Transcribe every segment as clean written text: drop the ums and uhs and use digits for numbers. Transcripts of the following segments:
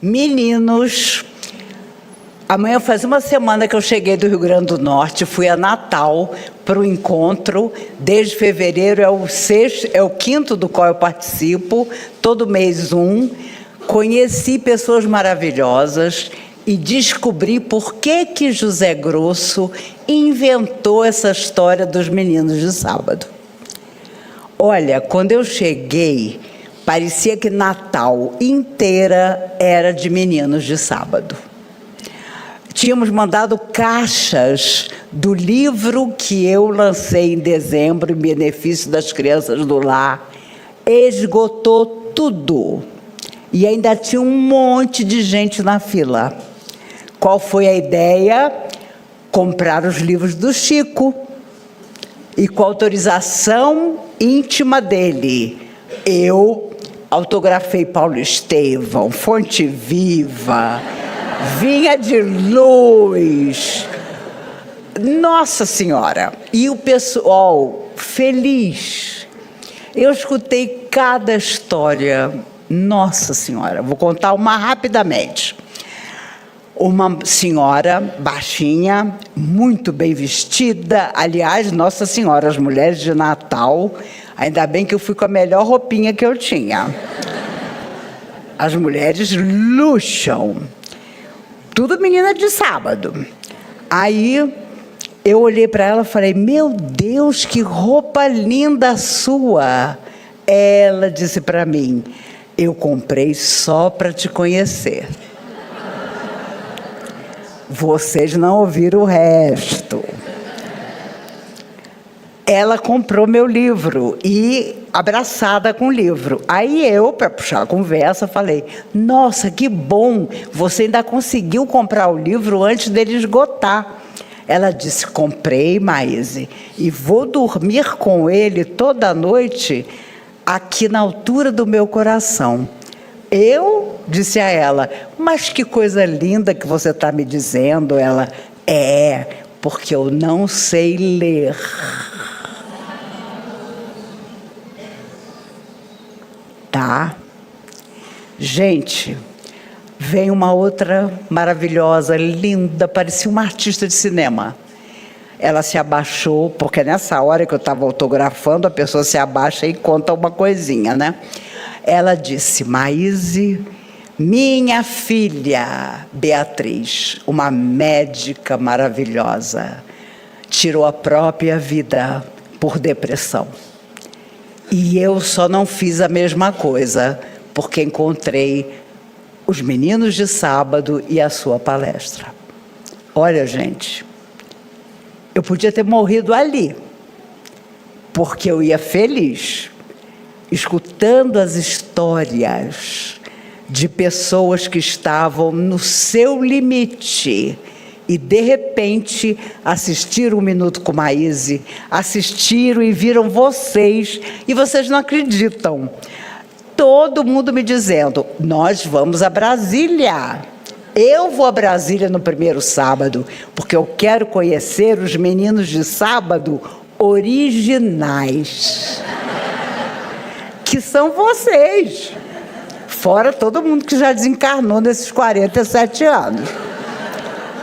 Meninos, amanhã faz uma semana que eu cheguei do Rio Grande do Norte, fui a Natal para o encontro, desde fevereiro, é o quinto do qual eu participo, todo mês um. Conheci pessoas maravilhosas e descobri por que José Grosso inventou essa história dos meninos de sábado. Olha, quando eu cheguei, parecia que Natal inteira era de meninos de sábado. Tínhamos mandado caixas do livro que eu lancei em dezembro, em benefício das crianças do lar. Esgotou tudo. E ainda tinha um monte de gente na fila. Qual foi a ideia? Comprar os livros do Chico. E com autorização íntima dele. Eu autografei Paulo Estevão, Fonte Viva, Vinha de Luz. Nossa Senhora! E o pessoal feliz. Eu escutei cada história. Nossa Senhora! Vou contar uma rapidamente. Uma senhora baixinha, muito bem vestida. Aliás, Nossa Senhora, as mulheres de Natal, ainda bem que eu fui com a melhor roupinha que eu tinha. As mulheres luxam. Tudo menina de sábado. Aí eu olhei para ela e falei, meu Deus, que roupa linda sua. Ela disse para mim, eu comprei só para te conhecer. Vocês não ouviram o resto. Ela comprou meu livro e abraçada com o livro. Aí eu, para puxar a conversa, falei, nossa, que bom, você ainda conseguiu comprar o livro antes dele esgotar. Ela disse, comprei, Maíse, e vou dormir com ele toda noite aqui na altura do meu coração. Eu disse a ela, mas que coisa linda que você está me dizendo. Ela, porque eu não sei ler. Tá? Gente, vem uma outra maravilhosa, linda, parecia uma artista de cinema. Ela se abaixou, porque nessa hora que eu estava autografando, a pessoa se abaixa e conta uma coisinha, né? Ela disse, Maíse, minha filha Beatriz, uma médica maravilhosa, tirou a própria vida por depressão. E eu só não fiz a mesma coisa, porque encontrei os meninos de sábado e a sua palestra. Olha, gente, eu podia ter morrido ali, porque eu ia feliz, escutando as histórias de pessoas que estavam no seu limite e, de repente, assistiram 1 Minuto com Maíse, assistiram e viram vocês, e vocês não acreditam. Todo mundo me dizendo, nós vamos a Brasília. Eu vou a Brasília no primeiro sábado, porque eu quero conhecer os meninos de sábado originais. Que são vocês. Fora todo mundo que já desencarnou nesses 47 anos.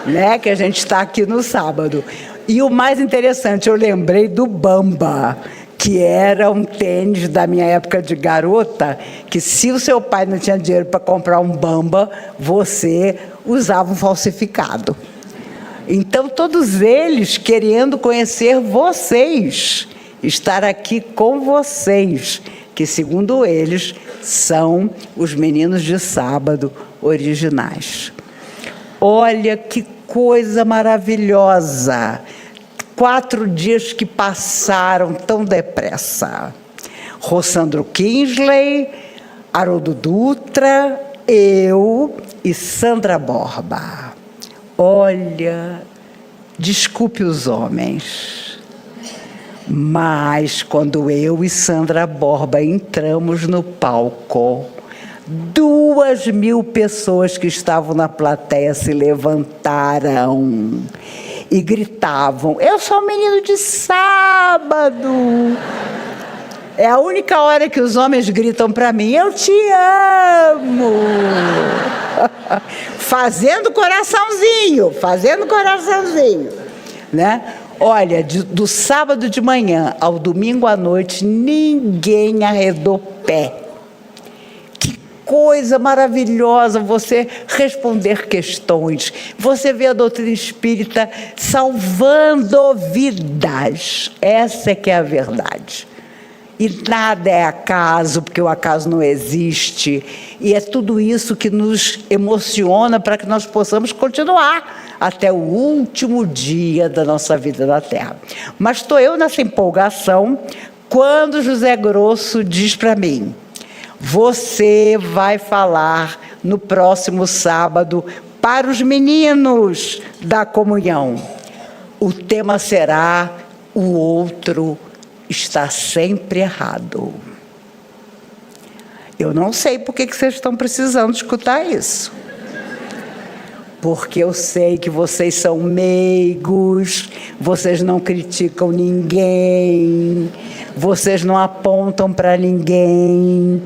Né, que a gente está aqui no sábado. E o mais interessante, eu lembrei do Bamba, que era um tênis da minha época de garota, que se o seu pai não tinha dinheiro para comprar um Bamba, você usava um falsificado. Então, todos eles querendo conhecer vocês, estar aqui com vocês, que, segundo eles, são os meninos de sábado originais. Olha que coisa maravilhosa! 4 dias que passaram tão depressa. Rossandro Kingsley, Haroldo Dutra, eu e Sandra Borba. Olha, desculpe os homens, mas quando eu e Sandra Borba entramos no palco, 2.000 pessoas que estavam na plateia se levantaram e gritavam, eu sou um menino de sábado. É a única hora que os homens gritam para mim: eu te amo. Fazendo coraçãozinho, né? Olha, do sábado de manhã ao domingo à noite, ninguém arredou pé. Que coisa maravilhosa você responder questões. Você vê a doutrina espírita salvando vidas. Essa é que é a verdade. E nada é acaso, porque o acaso não existe. E é tudo isso que nos emociona para que nós possamos continuar até o último dia da nossa vida na Terra. Mas estou eu nessa empolgação quando José Grosso diz para mim: você vai falar no próximo sábado para os meninos da comunhão. O tema será: o outro está sempre errado. Eu não sei por que vocês estão precisando escutar isso. Porque eu sei que vocês são meigos, vocês não criticam ninguém, vocês não apontam para ninguém,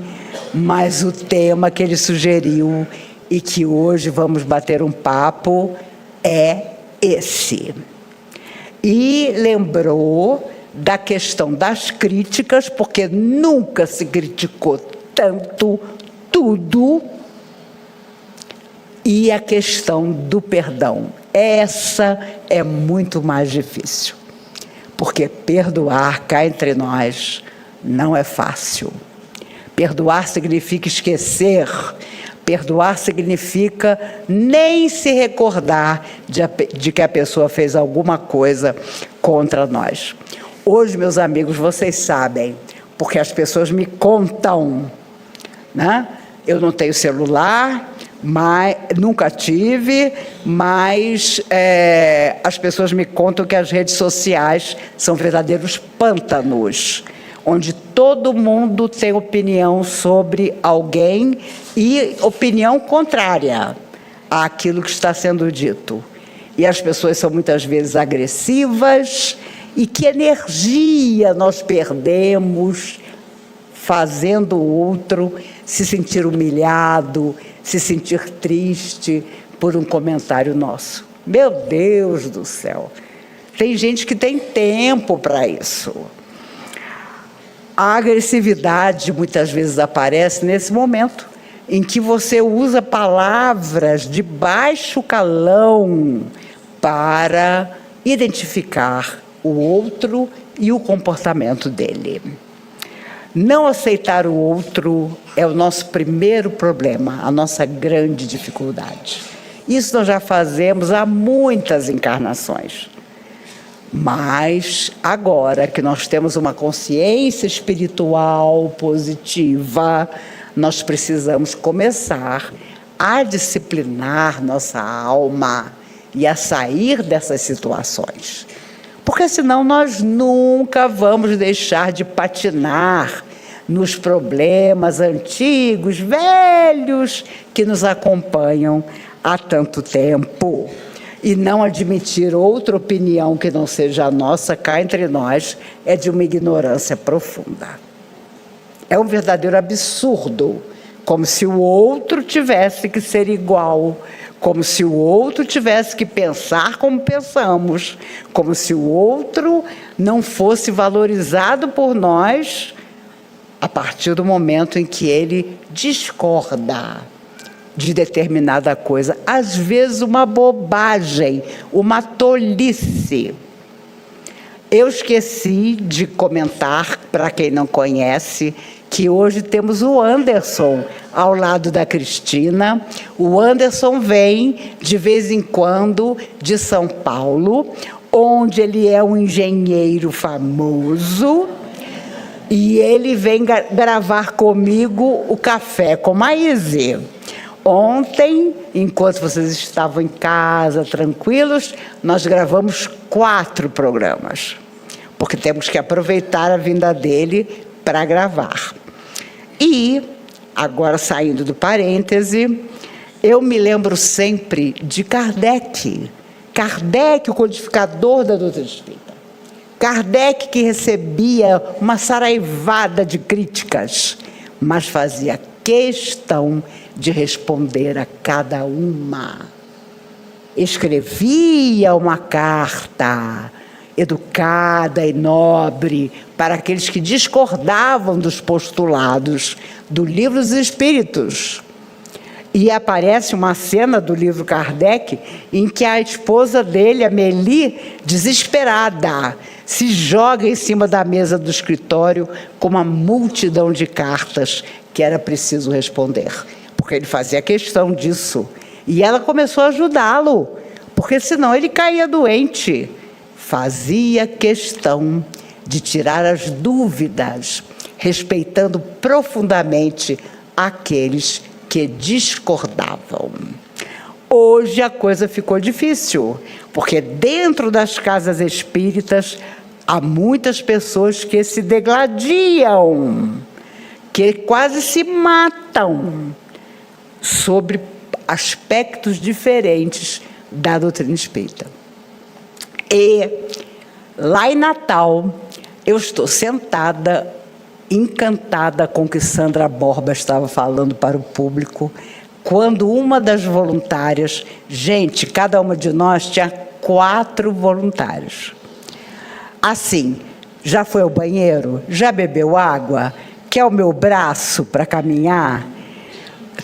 mas o tema que ele sugeriu e que hoje vamos bater um papo é esse. E lembrou da questão das críticas, porque nunca se criticou tanto tudo, e a questão do perdão. Essa é muito mais difícil, porque perdoar cá entre nós não é fácil. Perdoar significa esquecer, perdoar significa nem se recordar de que a pessoa fez alguma coisa contra nós. Hoje, meus amigos, vocês sabem, porque as pessoas me contam, né? Eu não tenho celular, nunca tive, mas as pessoas me contam que as redes sociais são verdadeiros pântanos, onde todo mundo tem opinião sobre alguém e opinião contrária àquilo que está sendo dito. E as pessoas são muitas vezes agressivas. E que energia nós perdemos fazendo o outro se sentir humilhado, se sentir triste por um comentário nosso. Meu Deus do céu! Tem gente que tem tempo para isso. A agressividade muitas vezes aparece nesse momento em que você usa palavras de baixo calão para identificar o outro e o comportamento dele. Não aceitar o outro é o nosso primeiro problema, a nossa grande dificuldade. Isso nós já fazemos há muitas encarnações. Mas agora que nós temos uma consciência espiritual positiva, nós precisamos começar a disciplinar nossa alma e a sair dessas situações. Porque senão nós nunca vamos deixar de patinar nos problemas antigos, velhos, que nos acompanham há tanto tempo. E não admitir outra opinião que não seja a nossa cá entre nós é de uma ignorância profunda. É um verdadeiro absurdo, como se o outro tivesse que ser igual, como se o outro tivesse que pensar como pensamos, como se o outro não fosse valorizado por nós a partir do momento em que ele discorda de determinada coisa. Às vezes uma bobagem, uma tolice. Eu esqueci de comentar, para quem não conhece, que hoje temos o Anderson ao lado da Cristina. O Anderson vem, de vez em quando, de São Paulo, onde ele é um engenheiro famoso, e ele vem gravar comigo o Café com Maíse. Ontem, enquanto vocês estavam em casa, tranquilos, nós gravamos 4 programas, porque temos que aproveitar a vinda dele para gravar. E, agora saindo do parêntese, eu me lembro sempre de Kardec. Kardec, o codificador da doutrina espírita. Kardec, que recebia uma saraivada de críticas, mas fazia questão de responder a cada uma. Escrevia uma carta educada e nobre para aqueles que discordavam dos postulados do Livro dos Espíritos. E aparece uma cena do livro Kardec em que a esposa dele, Amélie, desesperada, se joga em cima da mesa do escritório com uma multidão de cartas que era preciso responder, porque ele fazia questão disso. E ela começou a ajudá-lo, porque senão ele caía doente. Fazia questão de tirar as dúvidas, respeitando profundamente aqueles que discordavam. Hoje a coisa ficou difícil, porque dentro das casas espíritas há muitas pessoas que se degladiam, que quase se matam sobre aspectos diferentes da doutrina espírita. E lá em Natal, eu estou sentada, encantada com o que Sandra Borba estava falando para o público, quando uma das voluntárias, gente, cada uma de nós tinha 4 voluntários. Assim, já foi ao banheiro? Já bebeu água? Quer o meu braço para caminhar?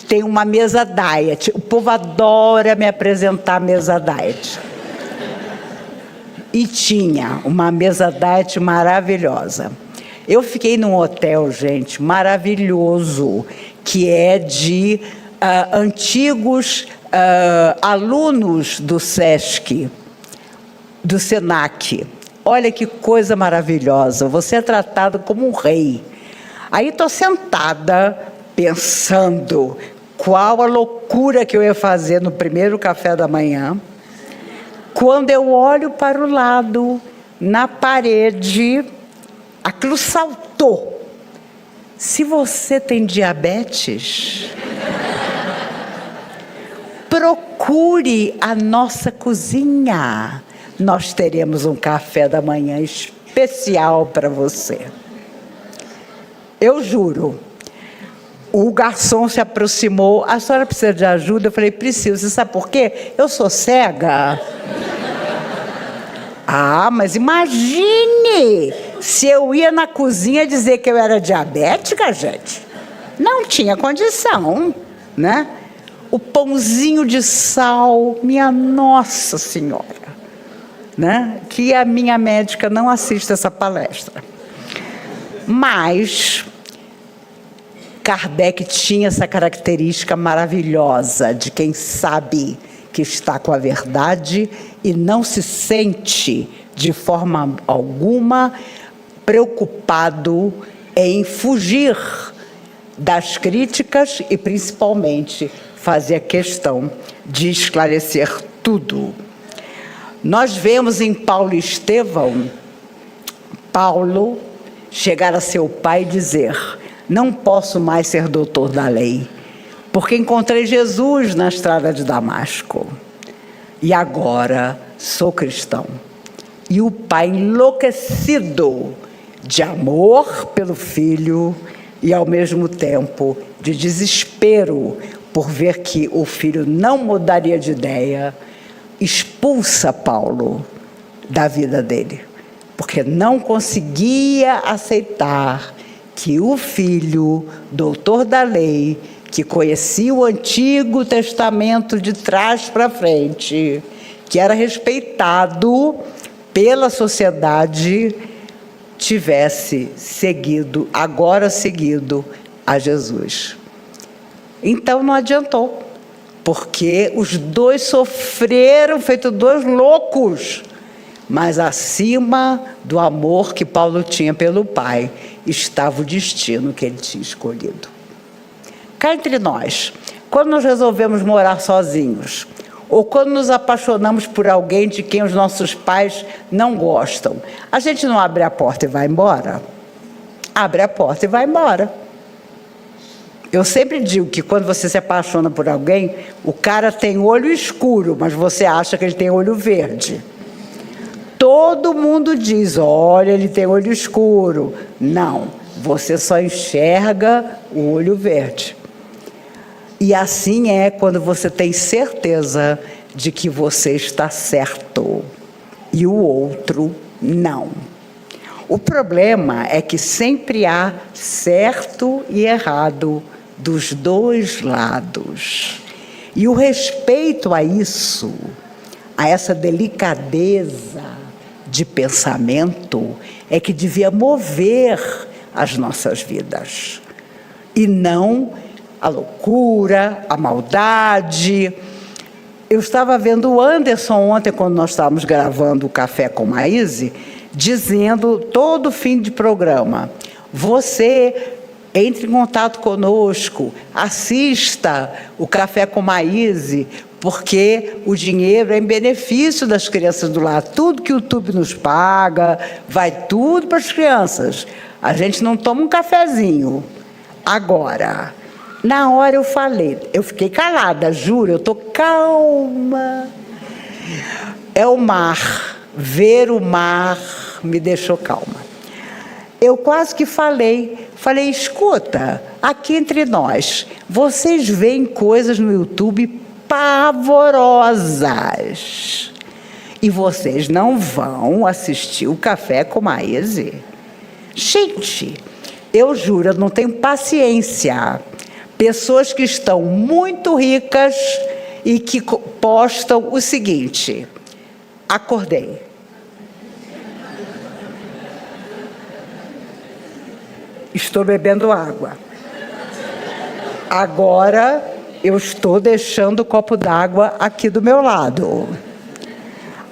Tem uma mesa diet. O povo adora me apresentar a mesa diet. E tinha uma mesa diet maravilhosa. Eu fiquei num hotel, gente, maravilhoso, que é de antigos alunos do SESC, do SENAC. Olha que coisa maravilhosa, você é tratado como um rei. Aí estou sentada, pensando qual a loucura que eu ia fazer no primeiro café da manhã, quando eu olho para o lado, na parede, aquilo saltou. Se você tem diabetes, procure a nossa cozinha. Nós teremos um café da manhã especial para você. Eu juro. O garçom se aproximou. A senhora precisa de ajuda? Eu falei, preciso. Você sabe por quê? Eu sou cega. Ah, mas imagine se eu ia na cozinha dizer que eu era diabética, gente. Não tinha condição, né? O pãozinho de sal, minha Nossa Senhora, né? Que a minha médica não assista essa palestra. Mas Kardec tinha essa característica maravilhosa de quem sabe que está com a verdade e não se sente de forma alguma preocupado em fugir das críticas e principalmente fazia questão de esclarecer tudo. Nós vemos em Paulo Estevão, Paulo chegar a seu pai e dizer: não posso mais ser doutor da lei, porque encontrei Jesus na estrada de Damasco. E agora sou cristão. E o pai, enlouquecido de amor pelo filho e, ao mesmo tempo, de desespero por ver que o filho não mudaria de ideia, expulsa Paulo da vida dele, porque não conseguia aceitar que o filho, doutor da lei, que conhecia o Antigo Testamento de trás para frente, que era respeitado pela sociedade, tivesse seguido a Jesus. Então não adiantou, porque os dois sofreram, feito 2 loucos, mas acima do amor que Paulo tinha pelo pai, estava o destino que ele tinha escolhido. Cá entre nós, quando nós resolvemos morar sozinhos, ou quando nos apaixonamos por alguém de quem os nossos pais não gostam, a gente não abre a porta e vai embora? Abre a porta e vai embora. Eu sempre digo que quando você se apaixona por alguém, o cara tem olho escuro, mas você acha que ele tem olho verde. todo mundo diz, olha, ele tem olho escuro. Não, você só enxerga o olho verde. E assim é quando você tem certeza de que você está certo e o outro não. O problema é que sempre há certo e errado dos dois lados. E o respeito a isso, a essa delicadeza de pensamento, é que devia mover as nossas vidas. E não a loucura, a maldade. Eu estava vendo o Anderson ontem, quando nós estávamos gravando o Café com Maíse, dizendo, todo fim de programa, você entre em contato conosco, assista o Café com Maíse, porque o dinheiro é em benefício das crianças do lar. Tudo que o YouTube nos paga, vai tudo para as crianças. A gente não toma um cafezinho. Agora, na hora eu falei, eu fiquei calada, juro, eu estou calma. É o mar, ver o mar me deixou calma. Eu quase que falei, escuta, aqui entre nós, vocês veem coisas no YouTube pavorosas e vocês não vão assistir o Café com Maíse? Gente, eu juro, eu não tenho paciência. Pessoas que estão muito ricas e que postam o seguinte: acordei. Estou bebendo água. Agora eu estou deixando o copo d'água aqui do meu lado.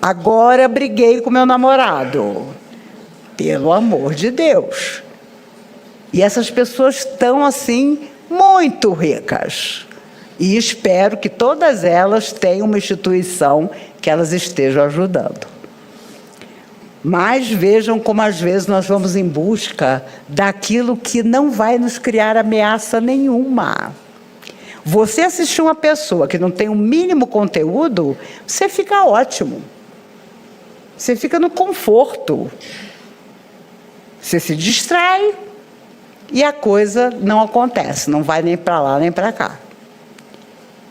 Agora briguei com meu namorado. Pelo amor de Deus. E essas pessoas estão assim muito ricas. E espero que todas elas tenham uma instituição que elas estejam ajudando. Mas vejam como às vezes nós vamos em busca daquilo que não vai nos criar ameaça nenhuma. Você assistir uma pessoa que não tem o mínimo conteúdo, você fica ótimo. Você fica no conforto. Você se distrai e a coisa não acontece, não vai nem para lá nem para cá.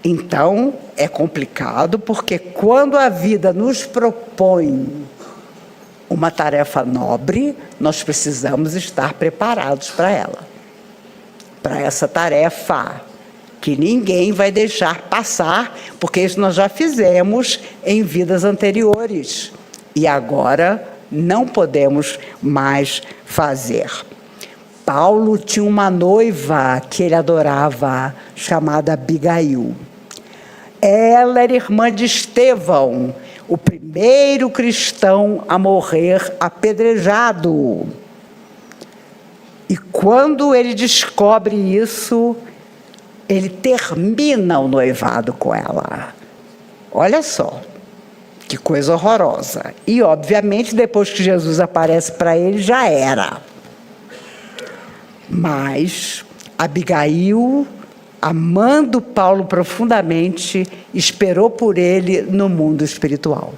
Então, é complicado, porque quando a vida nos propõe uma tarefa nobre, nós precisamos estar preparados para ela. Para essa tarefa, que ninguém vai deixar passar, porque isso nós já fizemos em vidas anteriores. E agora não podemos mais fazer. Paulo tinha uma noiva que ele adorava, chamada Abigail. Ela era irmã de Estevão, o primeiro cristão a morrer apedrejado. E quando ele descobre isso, ele termina o noivado com ela. Olha só, que coisa horrorosa. E, obviamente, depois que Jesus aparece para ele, já era. Mas Abigail, amando Paulo profundamente, esperou por ele no mundo espiritual.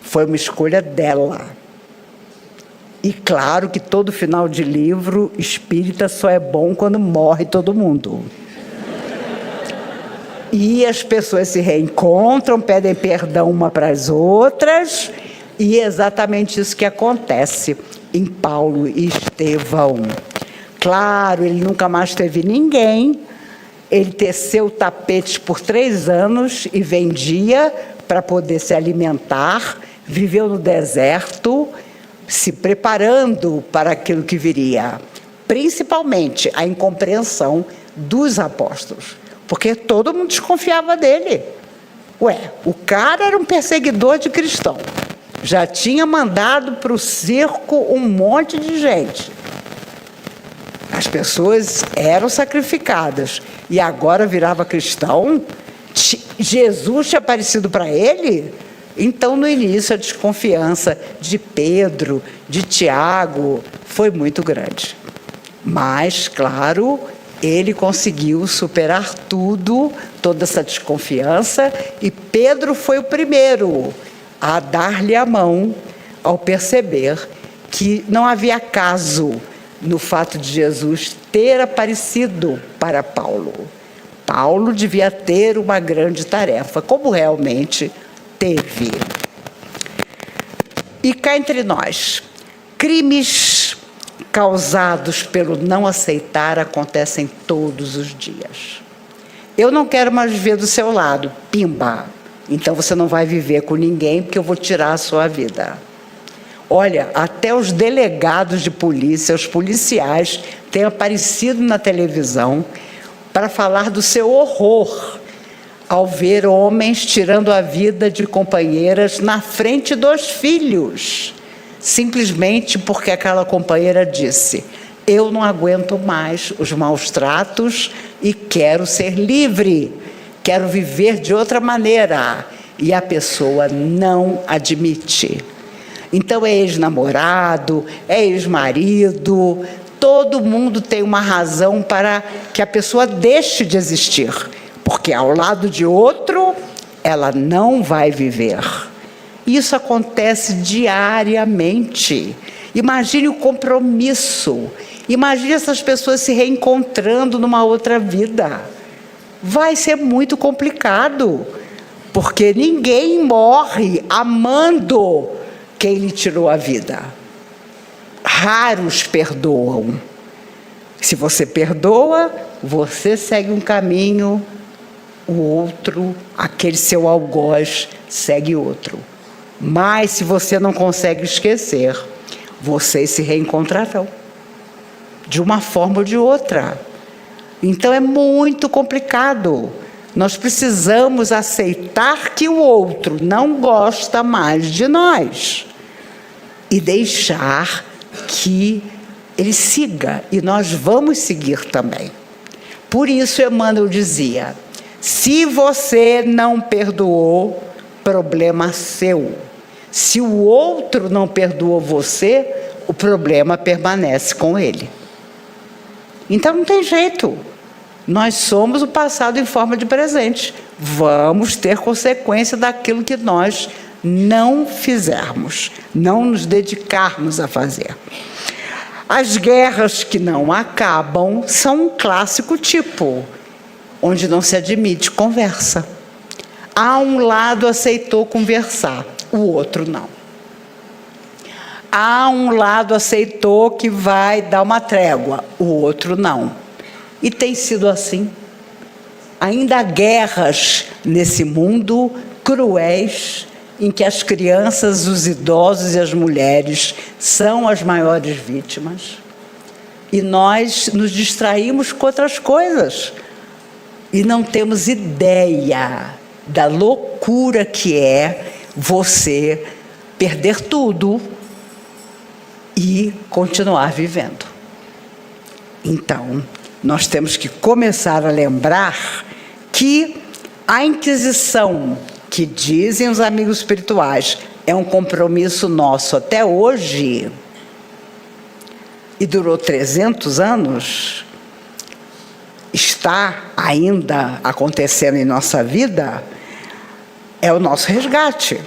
Foi uma escolha dela. E claro que todo final de livro espírita só é bom quando morre todo mundo. E as pessoas se reencontram, pedem perdão uma para as outras, e é exatamente isso que acontece em Paulo e Estevão. Claro, ele nunca mais teve ninguém. Ele teceu tapetes por 3 anos e vendia para poder se alimentar. Viveu no deserto, se preparando para aquilo que viria. Principalmente a incompreensão dos apóstolos. Porque todo mundo desconfiava dele. Ué, o cara era um perseguidor de cristão. Já tinha mandado para o circo um monte de gente. As pessoas eram sacrificadas. E agora virava cristão? Jesus tinha aparecido para ele? Então, no início, a desconfiança de Pedro, de Tiago, foi muito grande. Mas, claro, ele conseguiu superar tudo, toda essa desconfiança, e Pedro foi o primeiro a dar-lhe a mão ao perceber que não havia caso no fato de Jesus ter aparecido para Paulo. Paulo devia ter uma grande tarefa, como realmente teve. E cá entre nós, crimes causados pelo não aceitar acontecem todos os dias. Eu não quero mais viver do seu lado, pimba. Então você não vai viver com ninguém porque eu vou tirar a sua vida. Olha, até os delegados de polícia, os policiais, têm aparecido na televisão para falar do seu horror ao ver homens tirando a vida de companheiras na frente dos filhos, simplesmente porque aquela companheira disse: eu não aguento mais os maus tratos e quero ser livre, quero viver de outra maneira. E a pessoa não admite. Então é ex-namorado, é ex-marido, todo mundo tem uma razão para que a pessoa deixe de existir, porque ao lado de outro ela não vai viver. Isso acontece diariamente. Imagine o compromisso, imagine essas pessoas se reencontrando numa outra vida. Vai ser muito complicado, porque ninguém morre amando quem lhe tirou a vida. Raros perdoam. Se você perdoa, você segue um caminho, o outro, aquele seu algoz, segue outro. Mas se você não consegue esquecer, vocês se reencontrarão, de uma forma ou de outra. Então é muito complicado. Nós precisamos aceitar que o outro não gosta mais de nós e deixar que ele siga, e nós vamos seguir também. Por isso Emmanuel dizia: se você não perdoou, problema seu. Se o outro não perdoou você, o problema permanece com ele. Então não tem jeito. Nós somos o passado em forma de presente. Vamos ter consequência daquilo que nós não fizermos, não nos dedicarmos a fazer. As guerras que não acabam são um clássico tipo, onde não se admite conversa. Há um lado aceitou conversar, o outro não. Há um lado aceitou que vai dar uma trégua, o outro não. E tem sido assim. Ainda há guerras nesse mundo cruéis, em que as crianças, os idosos e as mulheres são as maiores vítimas. E nós nos distraímos com outras coisas. E não temos ideia da loucura que é você perder tudo e continuar vivendo. Então, nós temos que começar a lembrar que a Inquisição, que dizem os amigos espirituais, é um compromisso nosso até hoje, e durou 300 anos, está ainda acontecendo em nossa vida, é o nosso resgate.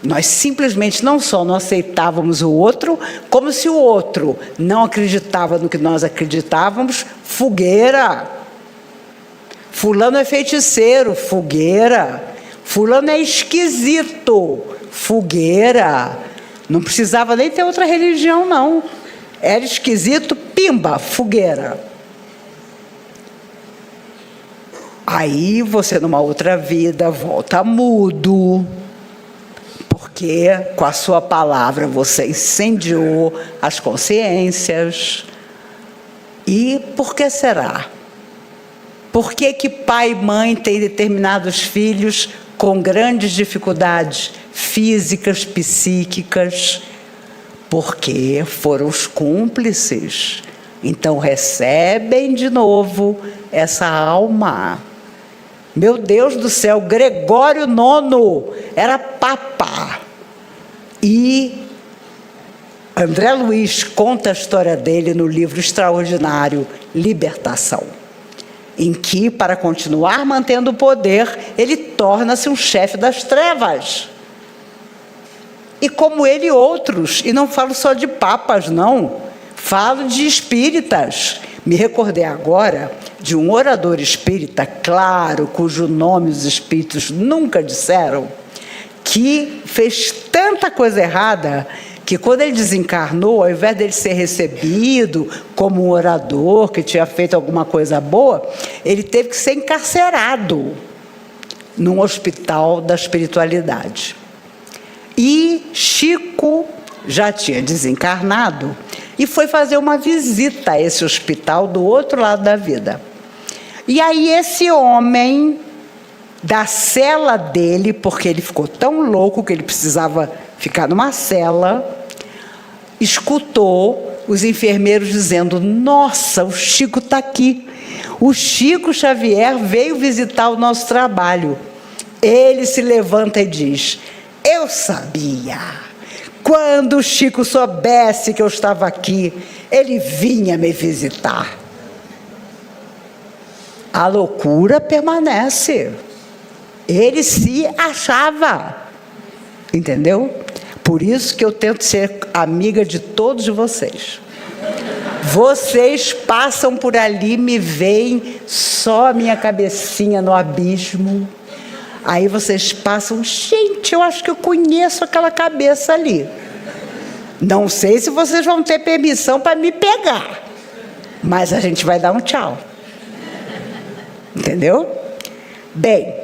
Nós simplesmente não só não aceitávamos o outro, como se o outro não acreditava no que nós acreditávamos, fogueira. Fulano é feiticeiro, fogueira. Fulano é esquisito, fogueira. Não precisava nem ter outra religião, não. Era esquisito, pimba, fogueira. Aí você, numa outra vida, volta mudo, porque com a sua palavra você incendiou as consciências. E por que será? Por que que pai e mãe têm determinados filhos com grandes dificuldades físicas, psíquicas? Porque foram os cúmplices. Então recebem de novo essa alma. Meu Deus do céu, Gregório IX era papa. E André Luiz conta a história dele no livro extraordinário Libertação, em que, para continuar mantendo o poder, ele torna-se um chefe das trevas. E como ele, outros. E não falo só de papas, não. Falo de espíritas. Me recordei agora de um orador espírita, claro, cujo nome os espíritos nunca disseram, que fez tanta coisa errada que quando ele desencarnou, ao invés dele ser recebido como um orador que tinha feito alguma coisa boa, ele teve que ser encarcerado num hospital da espiritualidade. E Chico já tinha desencarnado e foi fazer uma visita a esse hospital do outro lado da vida. E aí esse homem, da cela dele, porque ele ficou tão louco que ele precisava ficar numa cela, escutou os enfermeiros dizendo: nossa, o Chico está aqui. O Chico Xavier veio visitar o nosso trabalho. Ele se levanta e diz: eu sabia. Quando o Chico soubesse que eu estava aqui, ele vinha me visitar. A loucura permanece. Ele se achava. Entendeu? Por isso que eu tento ser amiga de todos vocês. Vocês passam por ali, me veem, só a minha cabecinha no abismo. Aí vocês passam, gente, eu acho que eu conheço aquela cabeça ali. Não sei se vocês vão ter permissão para me pegar, mas a gente vai dar um tchau. Entendeu? Bem,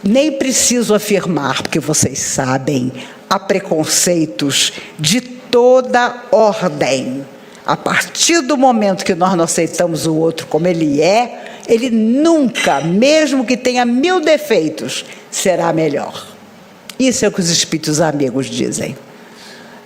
nem preciso afirmar, porque vocês sabem, há preconceitos de toda ordem. A partir do momento que nós não aceitamos o outro como ele é, ele nunca, mesmo que tenha 1000 defeitos, será melhor. Isso é o que os espíritos amigos dizem.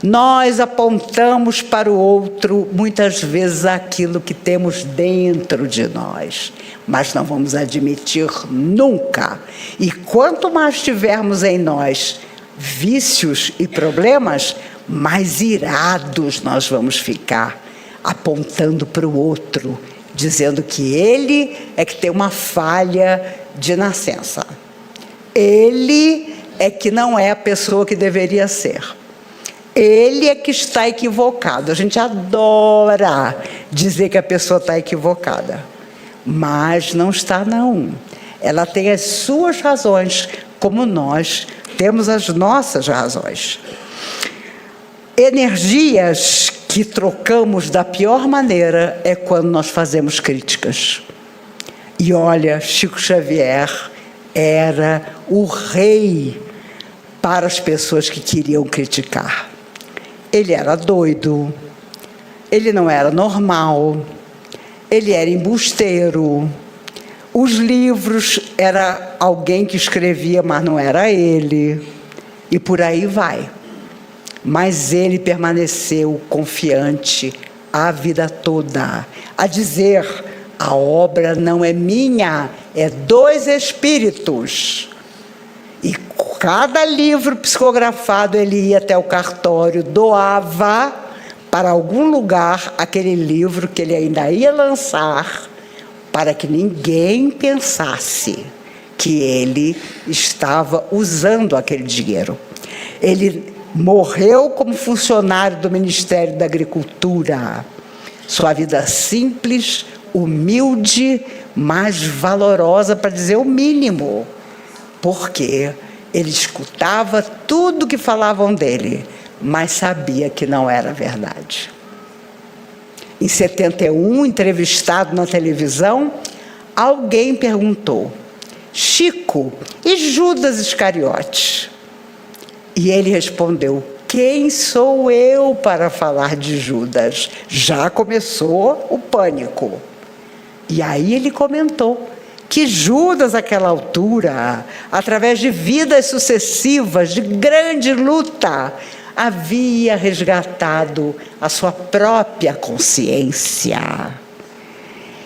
Nós apontamos para o outro, muitas vezes, aquilo que temos dentro de nós, mas não vamos admitir nunca. E quanto mais tivermos em nós vícios e problemas, mais irados nós vamos ficar, apontando para o outro, dizendo que ele é que tem uma falha de nascença. Ele é que não é a pessoa que deveria ser. Ele é que está equivocado. A gente adora dizer que a pessoa está equivocada, mas não está, não. Ela tem as suas razões, como nós temos as nossas razões. Energias que trocamos da pior maneira é quando nós fazemos críticas. E olha, Chico Xavier era o rei para as pessoas que queriam criticar. Ele era doido, ele não era normal, ele era embusteiro. Os livros, era alguém que escrevia, mas não era ele. E por aí vai. Mas ele permaneceu confiante a vida toda, a dizer: a obra não é minha, é dos espíritos. E cada livro psicografado, ele ia até o cartório, doava para algum lugar aquele livro que ele ainda ia lançar, para que ninguém pensasse que ele estava usando aquele dinheiro. Ele morreu como funcionário do Ministério da Agricultura. Sua vida simples, humilde, mas valorosa, para dizer o mínimo. Porque ele escutava tudo que falavam dele, mas sabia que não era verdade. Em 71, entrevistado na televisão, alguém perguntou: Chico, e Judas Iscariotes? E ele respondeu: quem sou eu para falar de Judas? Já começou o pânico. E aí ele comentou que Judas, àquela altura, através de vidas sucessivas, de grande luta, havia resgatado a sua própria consciência.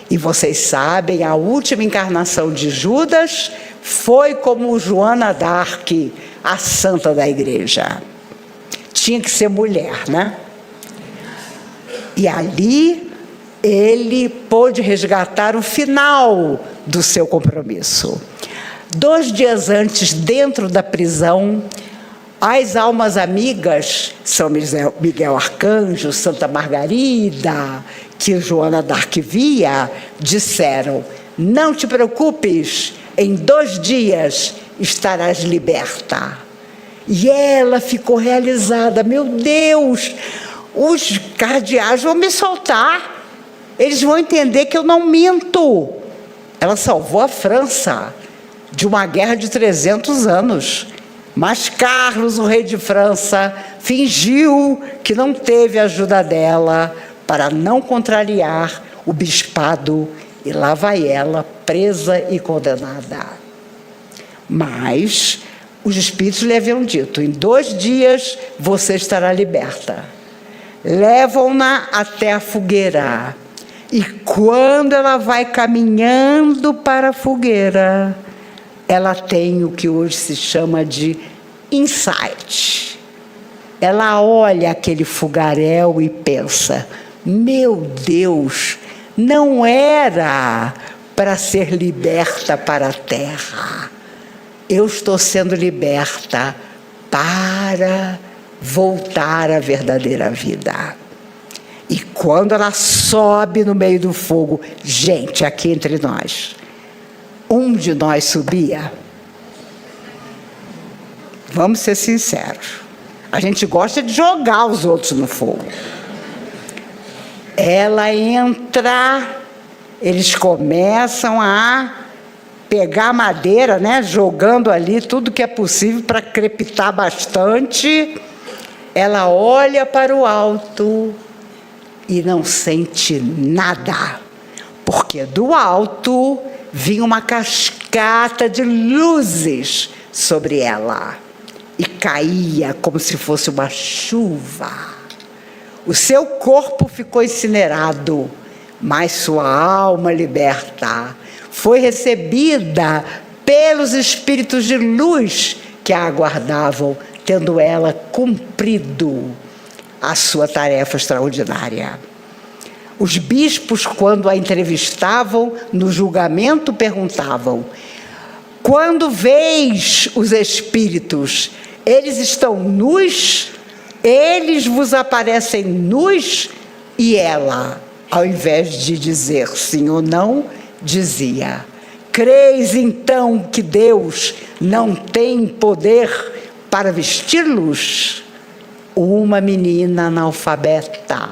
E vocês sabem, a última encarnação de Judas foi como Joana d'Arc, a santa da igreja. Tinha que ser mulher, né? E ali ele pôde resgatar o final do seu compromisso. 2 dias antes, dentro da prisão, As almas amigas, São Miguel Arcanjo, Santa Margarida, que Joana d'Arc via, disseram: não te preocupes, em 2 dias estarás liberta. E ela ficou realizada: meu Deus, os cardeais vão me soltar, eles vão entender que eu não minto. Ela salvou a França de uma guerra de 300 anos. Mas Carlos, o rei de França, fingiu que não teve ajuda dela para não contrariar o bispado, e lá vai ela, presa e condenada. Mas os espíritos lhe haviam dito: em 2 dias você estará liberta. Levam-na até a fogueira, e quando ela vai caminhando para a fogueira, ela tem o que hoje se chama de insight. Ela olha aquele fogaréu e pensa: meu Deus, não era para ser liberta para a terra. Eu estou sendo liberta para voltar à verdadeira vida. E quando ela sobe no meio do fogo, gente, aqui entre nós, um de nós subia. Vamos ser sinceros, a gente gosta de jogar os outros no fogo. Ela entra, eles começam a pegar madeira, né, jogando ali tudo que é possível para crepitar bastante. Ela olha para o alto e não sente nada, porque do alto vinha uma cascata de luzes sobre ela e caía como se fosse uma chuva. O seu corpo ficou incinerado, mas sua alma liberta foi recebida pelos espíritos de luz que a aguardavam, tendo ela cumprido a sua tarefa extraordinária. Os bispos, quando a entrevistavam no julgamento, perguntavam: quando veis os espíritos, eles estão nus? Eles vos aparecem nus? E ela, ao invés de dizer sim ou não, dizia: creis então que Deus não tem poder para vestir-los? Uma menina analfabeta,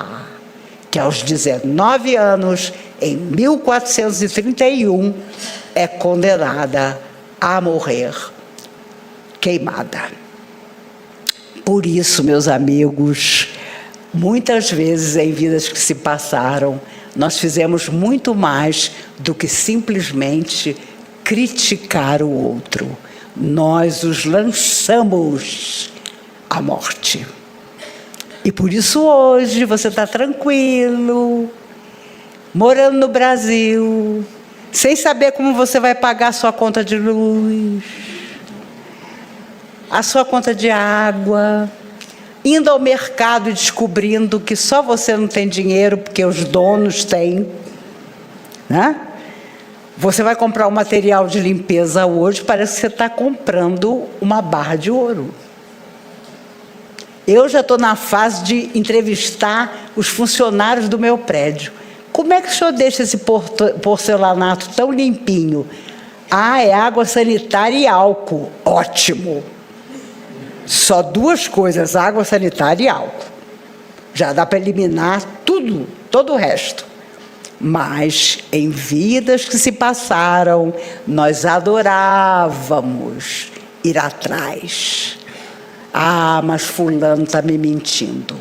que aos 19 anos, em 1431, é condenada a morrer queimada. Por isso, meus amigos, muitas vezes em vidas que se passaram, nós fizemos muito mais do que simplesmente criticar o outro. Nós os lançamos à morte. E por isso hoje você está tranquilo, morando no Brasil, sem saber como você vai pagar a sua conta de luz, a sua conta de água, indo ao mercado e descobrindo que só você não tem dinheiro porque os donos têm, né? Você vai comprar um material de limpeza hoje, parece que você está comprando uma barra de ouro. Eu já estou na fase de entrevistar os funcionários do meu prédio. Como é que o senhor deixa esse porcelanato tão limpinho? Ah, é água sanitária e álcool. Ótimo! Só 2 coisas, água sanitária e álcool. Já dá para eliminar tudo, todo o resto. Mas em vidas que se passaram, nós adorávamos ir atrás. Ah, mas fulano está me mentindo.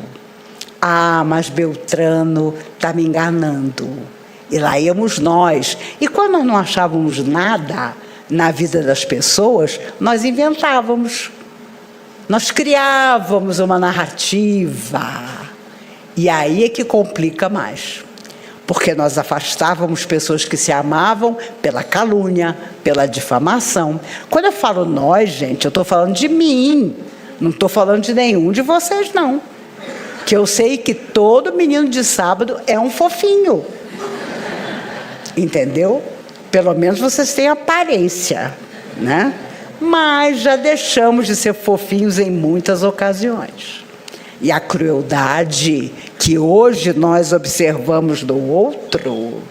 Ah, mas Beltrano está me enganando. E lá íamos nós. E quando nós não achávamos nada na vida das pessoas, nós inventávamos. Nós criávamos uma narrativa. E aí é que complica mais. Porque nós afastávamos pessoas que se amavam pela calúnia, pela difamação. Quando eu falo nós, gente, eu estou falando de mim. Não estou falando de nenhum de vocês, não. Que eu sei que todo menino de sábado é um fofinho. Entendeu? Pelo menos vocês têm aparência, né? mas já deixamos de ser fofinhos em muitas ocasiões. E a crueldade que hoje nós observamos do outro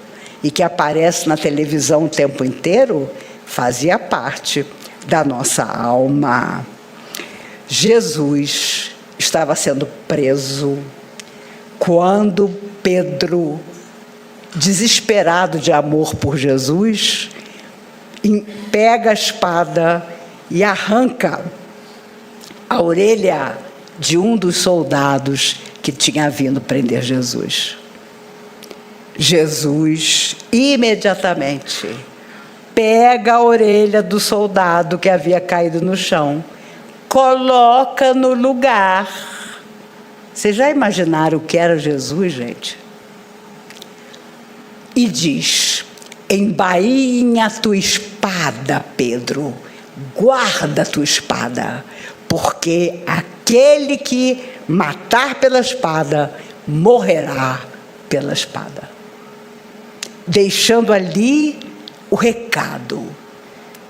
e que aparece na televisão o tempo inteiro, fazia parte da nossa alma. Jesus estava sendo preso quando Pedro, desesperado de amor por Jesus, pega a espada e arranca a orelha de um dos soldados que tinha vindo prender Jesus. Jesus, imediatamente, pega a orelha do soldado que havia caído no chão, coloca no lugar. Vocês já imaginaram o que era Jesus, gente? E diz: embainha a tua espada, Pedro, guarda a tua espada, porque aquele que matar pela espada, morrerá pela espada. Deixando ali o recado: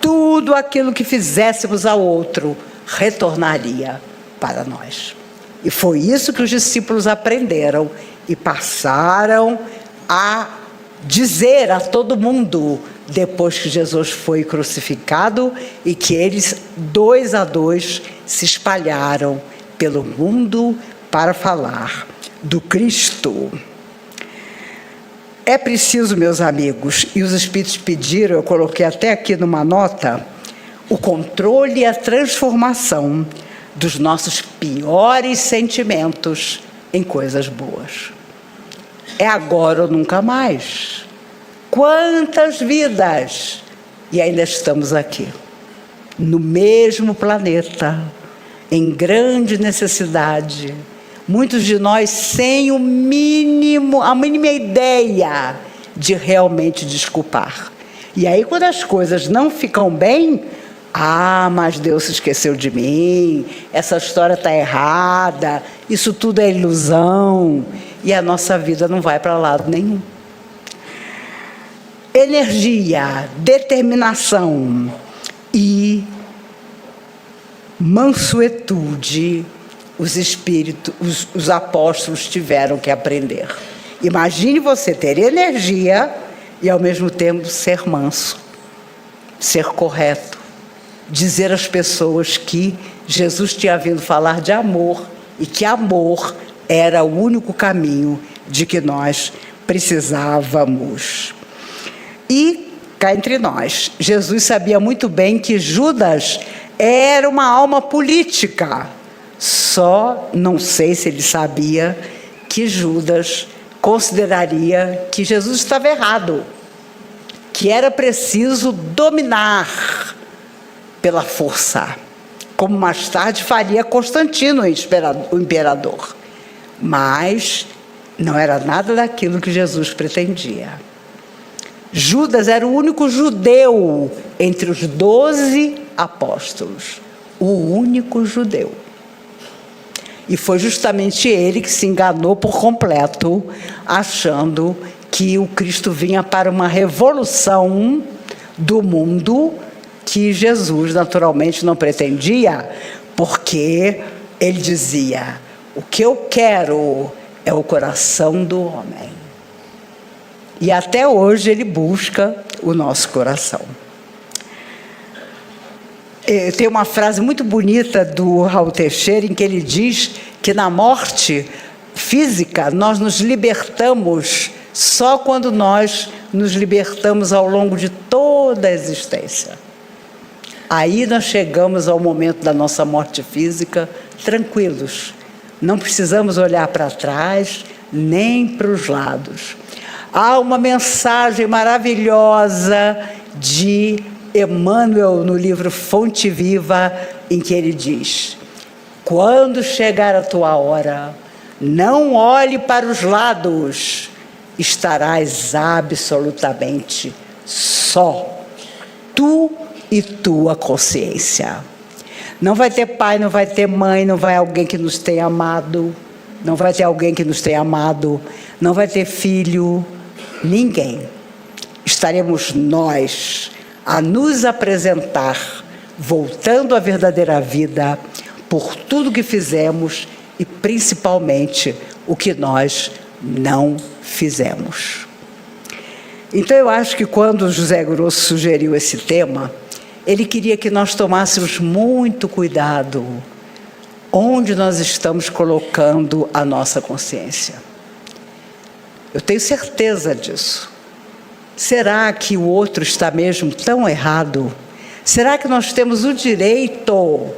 tudo aquilo que fizéssemos ao outro retornaria para nós. E foi isso que os discípulos aprenderam e passaram a dizer a todo mundo depois que Jesus foi crucificado e que eles, 2 a 2, se espalharam pelo mundo para falar do Cristo. É preciso, meus amigos, e os Espíritos pediram, eu coloquei até aqui numa nota, o controle e a transformação dos nossos piores sentimentos em coisas boas. É agora ou nunca mais. Quantas vidas! E ainda estamos aqui, no mesmo planeta, em grande necessidade. Muitos de nós sem a mínima ideia de realmente desculpar. E aí, quando as coisas não ficam bem, mas Deus se esqueceu de mim, essa história está errada, isso tudo é ilusão, e a nossa vida não vai para lado nenhum. Energia, determinação e mansuetude, os apóstolos tiveram que aprender. Imagine você ter energia e ao mesmo tempo ser manso, ser correto, dizer às pessoas que Jesus tinha vindo falar de amor e que amor era o único caminho de que nós precisávamos. E, cá entre nós, Jesus sabia muito bem que Judas era uma alma política. Só não sei se ele sabia que Judas consideraria que Jesus estava errado, que era preciso dominar pela força, como mais tarde faria Constantino, o imperador. Mas não era nada daquilo que Jesus pretendia. Judas era o único judeu entre os 12 apóstolos, o único judeu. E foi justamente ele que se enganou por completo, achando que o Cristo vinha para uma revolução do mundo que Jesus naturalmente não pretendia, porque ele dizia: o que eu quero é o coração do homem. E até hoje ele busca o nosso coração. Tem uma frase muito bonita do Raul Teixeira, em que ele diz que na morte física nós nos libertamos só quando nós nos libertamos ao longo de toda a existência. Aí nós chegamos ao momento da nossa morte física tranquilos. Não precisamos olhar para trás, nem para os lados. Há uma mensagem maravilhosa de Emmanuel no livro Fonte Viva, em que ele diz: quando chegar a tua hora, não olhe para os lados, estarás absolutamente só, tu e tua consciência. Não vai ter pai, não vai ter mãe, não vai alguém que nos tenha amado, não vai ter alguém que nos tenha amado, não vai ter filho, ninguém. Estaremos nós a nos apresentar voltando à verdadeira vida por tudo que fizemos e principalmente o que nós não fizemos. Então eu acho que quando José Grosso sugeriu esse tema, ele queria que nós tomássemos muito cuidado onde nós estamos colocando a nossa consciência. Eu tenho certeza disso. Será que o outro está mesmo tão errado? Será que nós temos o direito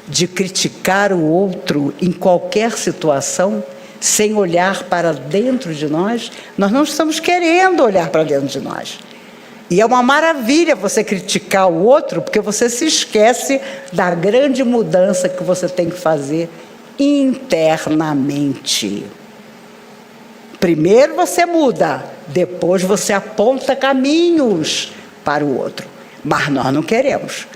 de criticar o outro em qualquer situação, sem olhar para dentro de nós? Nós não estamos querendo olhar para dentro de nós. E é uma maravilha você criticar o outro, porque você se esquece da grande mudança que você tem que fazer internamente. Primeiro você muda, depois você aponta caminhos para o outro. Mas nós não queremos.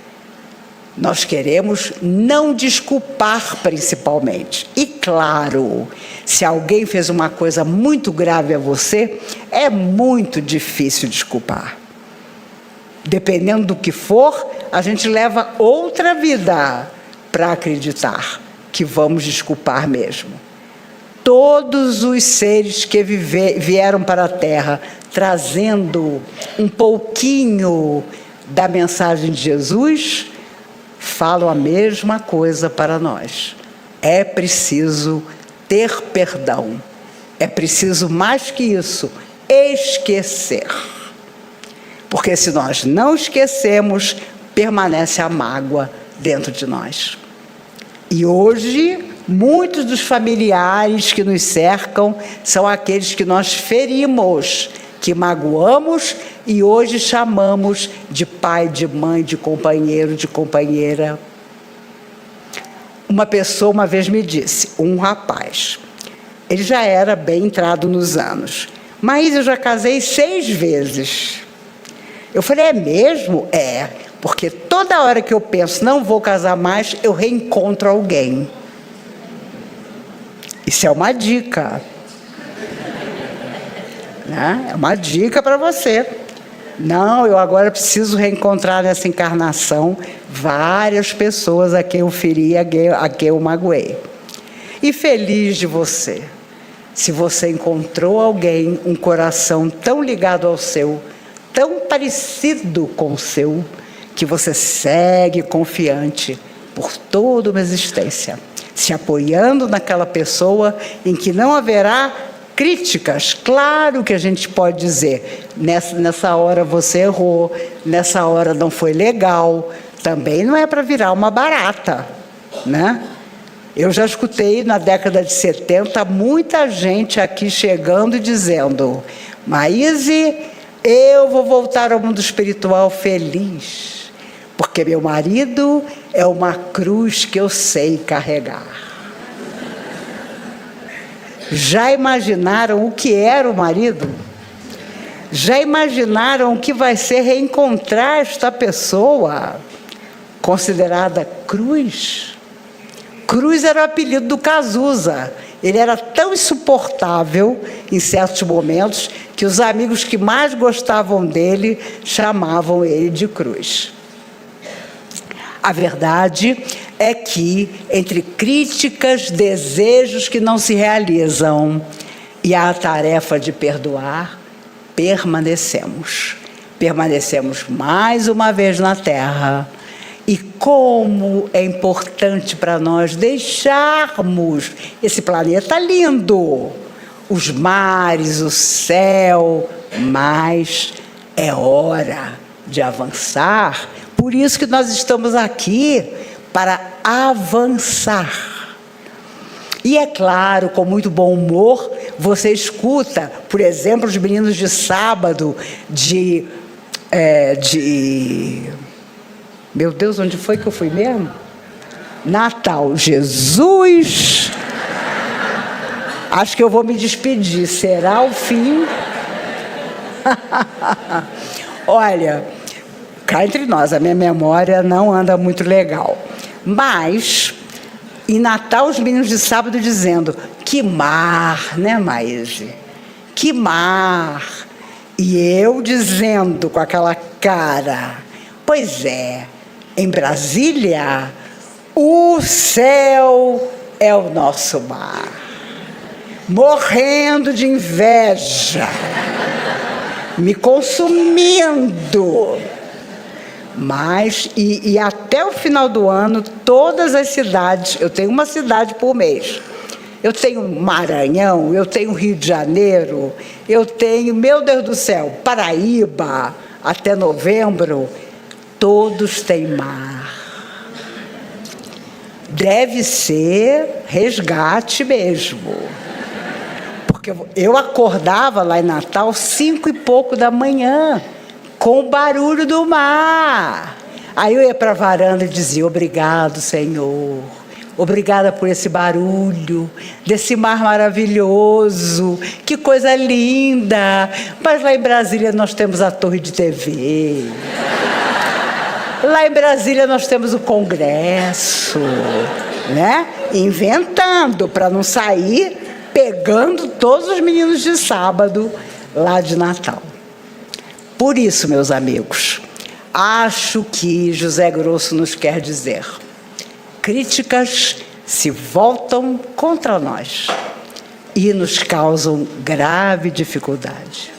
Nós queremos não desculpar, principalmente. E claro, se alguém fez uma coisa muito grave a você, é muito difícil desculpar. Dependendo do que for, a gente leva outra vida para acreditar que vamos desculpar mesmo. Todos os seres que vieram para a Terra trazendo um pouquinho da mensagem de Jesus, falam a mesma coisa para nós. É preciso ter perdão. É preciso, mais que isso, esquecer. Porque se nós não esquecemos, permanece a mágoa dentro de nós. E hoje, muitos dos familiares que nos cercam são aqueles que nós ferimos, que magoamos e hoje chamamos de pai, de mãe, de companheiro, de companheira. Uma pessoa uma vez me disse, um rapaz, ele já era bem entrado nos anos, mas eu já casei 6 vezes. Eu falei, é mesmo? É, porque toda hora que eu penso, não vou casar mais, eu reencontro alguém. Isso é uma dica. Né? É uma dica para você. Não, eu agora preciso reencontrar nessa encarnação várias pessoas a quem eu feri, a quem eu magoei. E feliz de você, se você encontrou alguém, um coração tão ligado ao seu, tão parecido com o seu, que você segue confiante por toda uma existência, se apoiando naquela pessoa em que não haverá críticas. Claro que a gente pode dizer, nessa hora você errou, nessa hora não foi legal, também não é para virar uma barata, né? Eu já escutei na década de 70 muita gente aqui chegando e dizendo, Maíse, eu vou voltar ao mundo espiritual feliz, porque meu marido é uma cruz que eu sei carregar. Já imaginaram o que era o marido? Já imaginaram o que vai ser reencontrar esta pessoa considerada cruz? Cruz era o apelido do Cazuza. Ele era tão insuportável em certos momentos que os amigos que mais gostavam dele chamavam ele de Cruz. A verdade é que, entre críticas, desejos que não se realizam e a tarefa de perdoar, permanecemos. Permanecemos mais uma vez na Terra. E como é importante para nós deixarmos esse planeta lindo, os mares, o céu, mas é hora de avançar. Por isso que nós estamos aqui, para avançar. E é claro, com muito bom humor, você escuta, por exemplo, os meninos de sábado, meu Deus, onde foi que eu fui mesmo? Natal. Jesus! Acho que eu vou me despedir. Será o fim? Olha, cá entre nós, a minha memória não anda muito legal. Mas, em Natal, os meninos de sábado dizendo, que mar, né, Maíse? Que mar! E eu dizendo com aquela cara, pois é, Em Brasília, o céu é o nosso mar. Morrendo de inveja, me consumindo. Mas, e até o final do ano, todas as cidades, eu tenho uma cidade por mês. Eu tenho Maranhão, eu tenho Rio de Janeiro, eu tenho, meu Deus do céu, Paraíba, até novembro, todos têm mar. Deve ser resgate mesmo. Porque eu acordava lá em Natal 5 e pouco da manhã, com o barulho do mar. Aí eu ia para a varanda e dizia: obrigado, Senhor. Obrigada por esse barulho, desse mar maravilhoso, que coisa linda. Mas lá em Brasília nós temos a torre de TV. Lá em Brasília nós temos o Congresso, né? Inventando para não sair pegando todos os meninos de sábado lá de Natal. Por isso, meus amigos, acho que José Grosso nos quer dizer: críticas se voltam contra nós e nos causam grave dificuldade.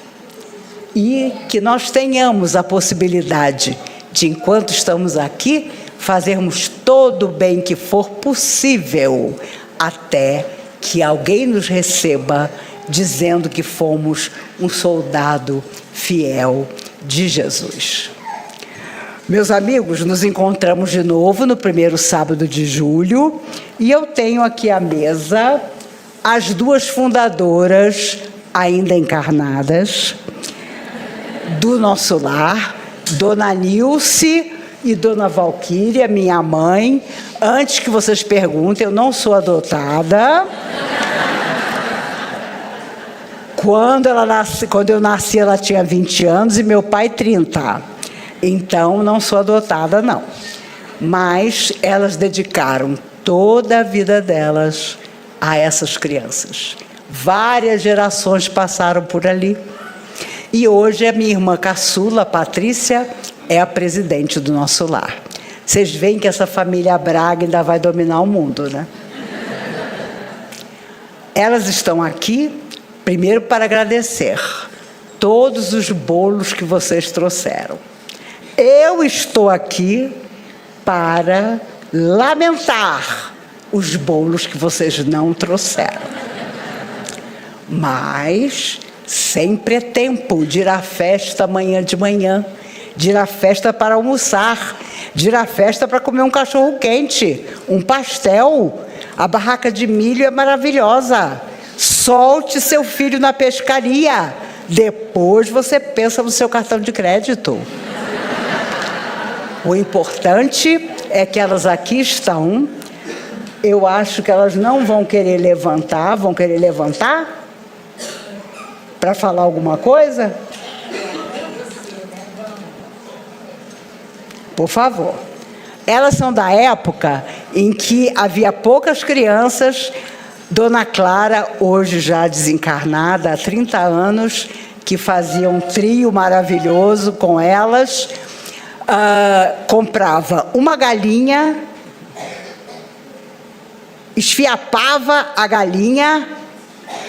E que nós tenhamos a possibilidade de, enquanto estamos aqui, fazermos todo o bem que for possível, até que alguém nos receba dizendo que fomos um soldado fiel de Jesus. Meus amigos, nos encontramos de novo no primeiro sábado de julho e eu tenho aqui à mesa as duas fundadoras ainda encarnadas do nosso lar, Dona Nilce e Dona Valquíria, minha mãe. Antes que vocês perguntem, eu não sou adotada. Quando eu nasci, ela tinha 20 anos e meu pai 30. Então, não sou adotada, não. Mas elas dedicaram toda a vida delas a essas crianças. Várias gerações passaram por ali. E hoje a minha irmã caçula, Patrícia, é a presidente do nosso lar. Vocês veem que essa família Braga ainda vai dominar o mundo, né? Elas estão aqui, primeiro, para agradecer todos os bolos que vocês trouxeram. Eu estou aqui para lamentar os bolos que vocês não trouxeram. Mas sempre é tempo de ir à festa amanhã de manhã, de ir à festa para almoçar, de ir à festa para comer um cachorro quente, um pastel. A barraca de milho é maravilhosa. Solte seu filho na pescaria. Depois você pensa no seu cartão de crédito. O importante é que elas aqui estão. Eu acho que elas não vão querer levantar. Vão querer levantar? Para falar alguma coisa? Por favor. Elas são da época em que havia poucas crianças. Dona Clara, hoje já desencarnada, há 30 anos, que fazia um trio maravilhoso com elas. Comprava uma galinha, esfiapava a galinha,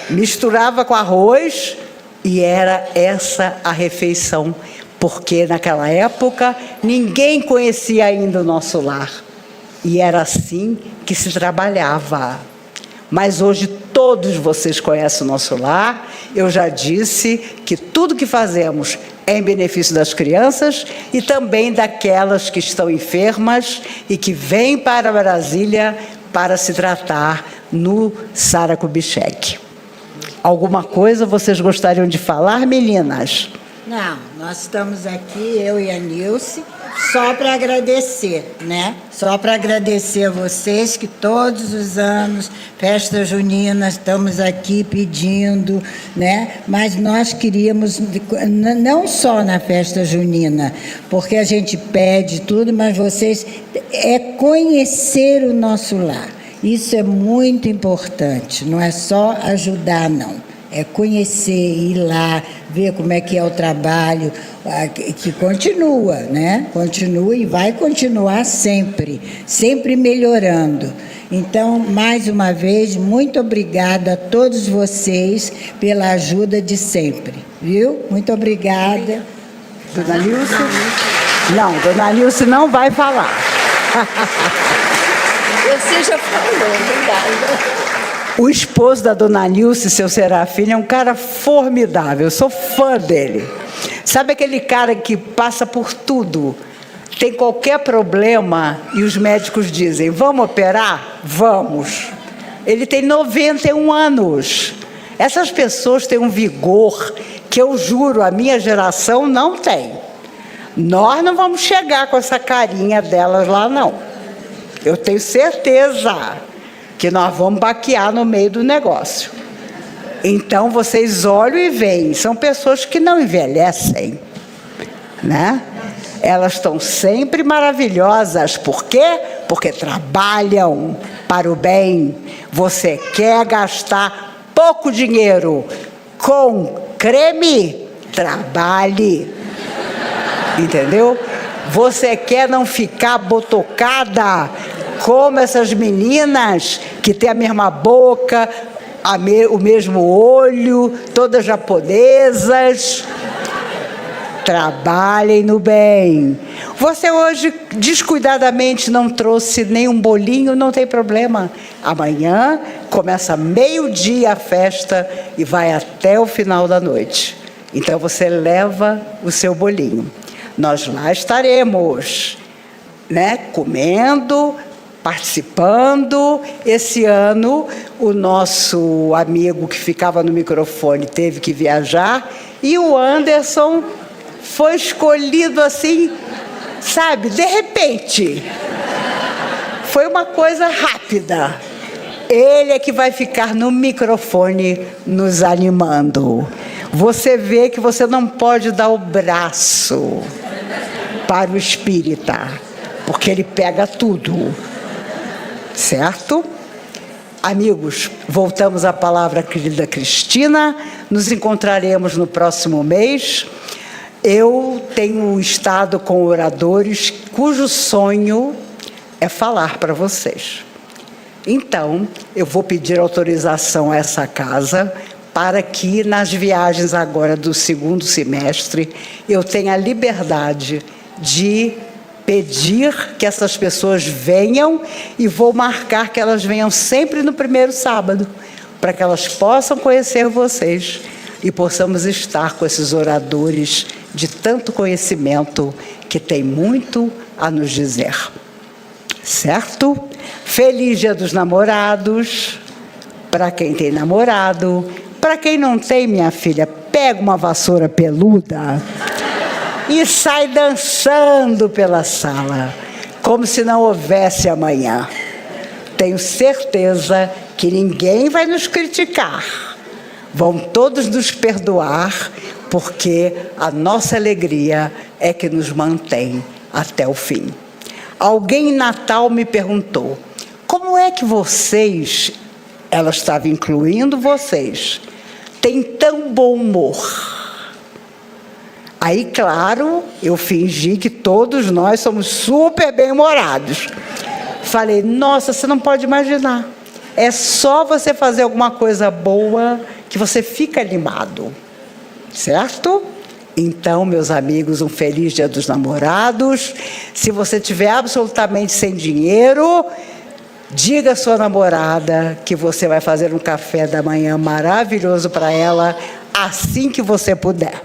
misturava com arroz e era essa a refeição, porque naquela época ninguém conhecia ainda o nosso lar e era assim que se trabalhava. Mas hoje todos vocês conhecem o nosso lar. Eu já disse que tudo que fazemos é em benefício das crianças e também daquelas que estão enfermas e que vêm para Brasília para se tratar no Sara Kubitschek. Alguma coisa vocês gostariam de falar, meninas? Não, nós estamos aqui, eu e a Nilce, só para agradecer, né? Só para agradecer a vocês que todos os anos, festa junina, estamos aqui pedindo, né? Mas nós queríamos, não só na festa junina, porque a gente pede tudo, mas vocês, é conhecer o nosso lar. Isso é muito importante, não é só ajudar, não. É conhecer, ir lá, ver como é que é o trabalho, que continua, né? Continua e vai continuar sempre, sempre melhorando. Então, mais uma vez, muito obrigada a todos vocês pela ajuda de sempre, viu? Muito obrigada. Dona Nilce? Não, Dona Nilce não vai falar. Você já falou, obrigada. O esposo da Dona Nilce, seu Serafim, é um cara formidável. Eu sou fã dele. Sabe aquele cara que passa por tudo? Tem qualquer problema e os médicos dizem, vamos operar? Vamos. Ele tem 91 anos. Essas pessoas têm um vigor que eu juro, a minha geração não tem. Nós não vamos chegar com essa carinha delas lá, não. Eu tenho certeza que nós vamos baquear no meio do negócio. Então, vocês olham e veem, são pessoas que não envelhecem, né? Elas estão sempre maravilhosas. Por quê? Porque trabalham para o bem. Você quer gastar pouco dinheiro com creme? Trabalhe. Entendeu? Você quer não ficar botocada como essas meninas que têm a mesma boca, o mesmo olho, todas japonesas? Trabalhem no bem. Você hoje descuidadamente não trouxe nenhum bolinho, não tem problema. Amanhã começa meio-dia a festa e vai até o final da noite. Então você leva o seu bolinho. Nós lá estaremos, né, comendo, participando. Esse ano o nosso amigo que ficava no microfone teve que viajar e o Anderson foi escolhido assim, sabe, de repente. Foi uma coisa rápida. Ele é que vai ficar no microfone nos animando. Você vê que você não pode dar o braço para o espírita, porque ele pega tudo. Certo? Amigos, voltamos à palavra, querida Cristina. Nos encontraremos no próximo mês. Eu tenho estado com oradores cujo sonho é falar para vocês. Então, eu vou pedir autorização a essa casa para que nas viagens agora do segundo semestre eu tenha a liberdade de pedir que essas pessoas venham e vou marcar que elas venham sempre no primeiro sábado, para que elas possam conhecer vocês e possamos estar com esses oradores de tanto conhecimento que tem muito a nos dizer. Certo? Feliz Dia dos Namorados, para quem tem namorado. Para quem não tem, minha filha, pega uma vassoura peluda e sai dançando pela sala, como se não houvesse amanhã. Tenho certeza que ninguém vai nos criticar. Vão todos nos perdoar, porque a nossa alegria é que nos mantém até o fim. Alguém em Natal me perguntou, como é que vocês, ela estava incluindo vocês, têm tão bom humor? Aí, claro, eu fingi que todos nós somos super bem-humorados. Falei, nossa, você não pode imaginar. É só você fazer alguma coisa boa que você fica animado. Certo? Então, meus amigos, um feliz Dia dos Namorados. Se você estiver absolutamente sem dinheiro, diga à sua namorada que você vai fazer um café da manhã maravilhoso para ela assim que você puder.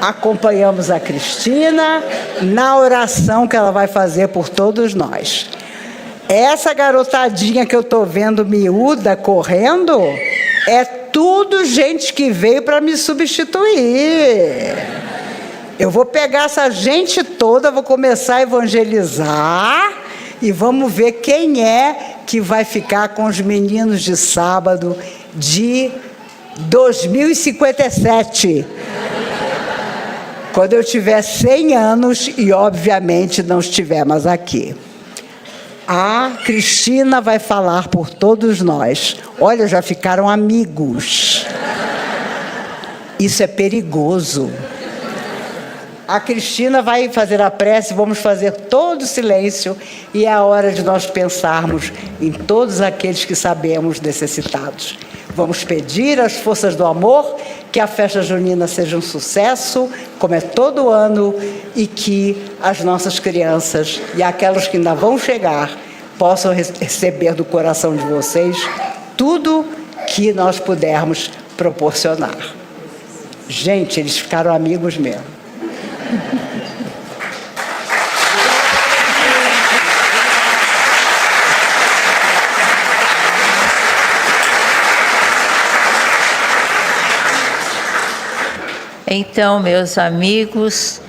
Acompanhamos a Cristina na oração que ela vai fazer por todos nós. Essa garotadinha que eu estou vendo miúda correndo é tudo gente que veio para me substituir. Eu vou pegar essa gente toda, vou começar a evangelizar e vamos ver quem é que vai ficar com os meninos de sábado de 2057. Quando eu tiver 100 anos e, obviamente, não estiver mais aqui. A Cristina vai falar por todos nós. Olha, já ficaram amigos. Isso é perigoso. A Cristina vai fazer a prece, vamos fazer todo o silêncio e é a hora de nós pensarmos em todos aqueles que sabemos necessitados. Vamos pedir às forças do amor que a festa junina seja um sucesso, como é todo ano, e que as nossas crianças e aquelas que ainda vão chegar possam receber do coração de vocês tudo que nós pudermos proporcionar. Gente, eles ficaram amigos mesmo. Então, meus amigos,